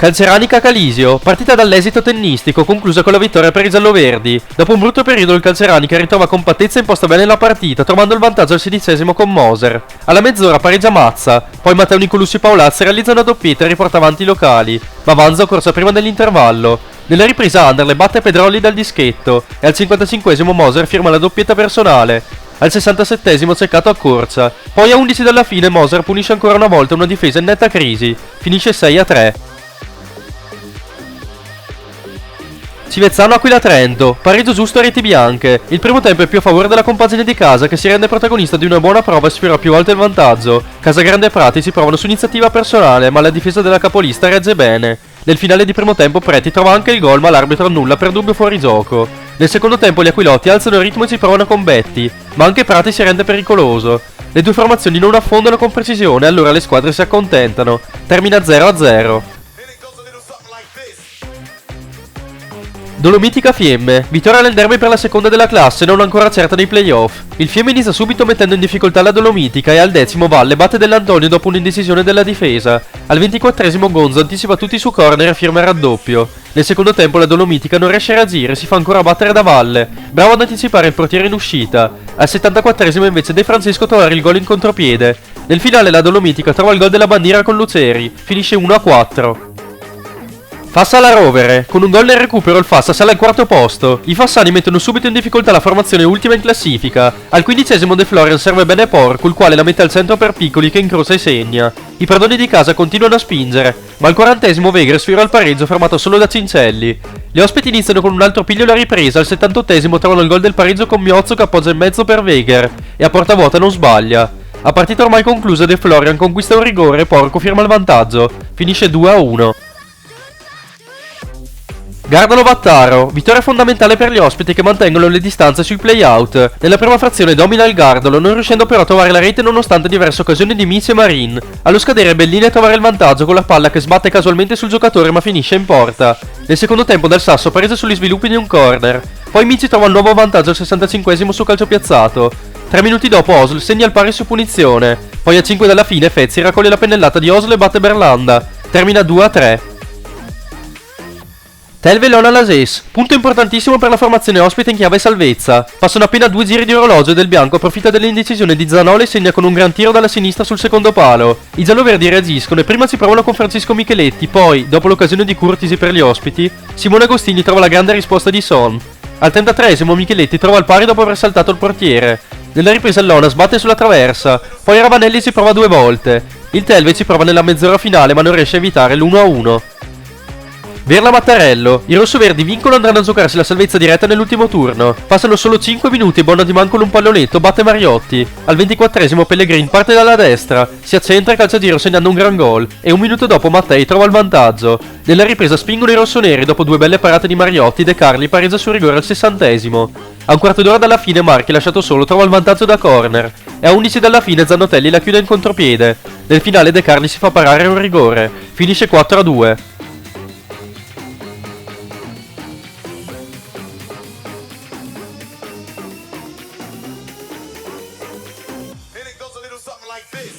Calceranica-Calisio, partita dall'esito tennistico conclusa con la vittoria per i gialloverdi. Dopo un brutto periodo il Calceranica ritrova compattezza e imposta bene la partita, trovando il vantaggio al 16° con Moser. Alla mezz'ora pareggia Mazza, poi Matteo Nicolussi Paolazzi realizza una doppietta e riporta avanti i locali, ma Vanzo corsa prima dell'intervallo. Nella ripresa Anderle batte Pedrolli dal dischetto e al 55° Moser firma la doppietta personale. Al 67° Ceccato accorcia, poi a 11 dalla fine Moser punisce ancora una volta una difesa in netta crisi, finisce 6-3. Civezzano Aquila Trento, pareggio giusto a reti bianche. Il primo tempo è più a favore della compagine di casa che si rende protagonista di una buona prova e sfiora più volte il vantaggio. Casagrande e Prati si provano su iniziativa personale, ma la difesa della capolista regge bene. Nel finale di primo tempo Preti trova anche il gol, ma l'arbitro annulla per dubbio fuorigioco. Nel secondo tempo gli Aquilotti alzano il ritmo e si provano con Betti, ma anche Prati si rende pericoloso. Le due formazioni non affondano con precisione, allora le squadre si accontentano. Termina 0-0. Dolomitica Fiemme, vittoria nel derby per la seconda della classe, non ancora certa nei playoff. Il Fiemme inizia subito mettendo in difficoltà la Dolomitica e al 10° Valle batte dell'Antonio dopo un'indecisione della difesa. Al 24° Gonzo anticipa tutti su corner e firma il raddoppio. Nel secondo tempo la Dolomitica non riesce a reagire e si fa ancora battere da Valle, bravo ad anticipare il portiere in uscita. Al 74° invece De Francisco trova il gol in contropiede. Nel finale la Dolomitica trova il gol della bandiera con Luceri, finisce 1-4. Fassa alla Rovere, con un gol nel recupero il Fassa sale al quarto posto. I fassani mettono subito in difficoltà la formazione ultima in classifica. Al 15° De Florian serve bene Porco, il quale la mette al centro per Piccoli che incrocia e segna. I padroni di casa continuano a spingere, ma al 40° Vegre sfiora il pareggio fermato solo da Cincelli. Gli ospiti iniziano con un altro piglio alla ripresa, al 78° trovano il gol del pareggio con Miozzo che appoggia in mezzo per Veger e a porta vuota non sbaglia. A partita ormai conclusa De Florian conquista un rigore e Porco firma il vantaggio, finisce 2-1. Gardolo-Vattaro, vittoria fondamentale per gli ospiti che mantengono le distanze sui play-out. Nella prima frazione domina il Gardolo, non riuscendo però a trovare la rete nonostante diverse occasioni di Miz e Marin. Allo scadere Bellini a trovare il vantaggio con la palla che sbatte casualmente sul giocatore ma finisce in porta. Nel secondo tempo Dal Sasso pareggia sugli sviluppi di un corner. Poi Mici trova un nuovo vantaggio al 65° su calcio piazzato. 3 minuti dopo Osl segna il pari su punizione. Poi a 5 dalla fine Fezzi raccoglie la pennellata di Osl e batte Berlanda. Termina 2-3. Telve-Lona Lases, punto importantissimo per la formazione ospite in chiave salvezza. Passano appena 2 giri di orologio e Del Bianco approfitta dell'indecisione di Zanoli e segna con un gran tiro dalla sinistra sul secondo palo. I gialloverdi reagiscono e prima si provano con Francisco Micheletti, poi, dopo l'occasione di Curtisi per gli ospiti, Simone Agostini trova la grande risposta di Son. Al 33° Micheletti trova il pari dopo aver saltato il portiere. Nella ripresa Lona sbatte sulla traversa, poi Ravanelli ci prova 2 volte. Il Telve ci prova nella mezz'ora finale ma non riesce a evitare l'1-1. Verla-Mattarello, i rossoverdi vincono e andranno a giocarsi la salvezza diretta nell'ultimo turno. Passano solo 5 minuti e Bonadiman con un pallonetto batte Mariotti. Al 24° Pellegrin parte dalla destra, si accentra e calcia a giro segnando un gran gol e un minuto dopo Mattei trova il vantaggio. Nella ripresa spingono i rossoneri dopo 2 belle parate di Mariotti, De Carli pareggia su rigore al 60°. A un quarto d'ora dalla fine Marchi, lasciato solo, trova il vantaggio da corner e a 11 dalla fine Zannotelli la chiude in contropiede. Nel finale De Carli si fa parare un rigore, finisce 4-2. Like this.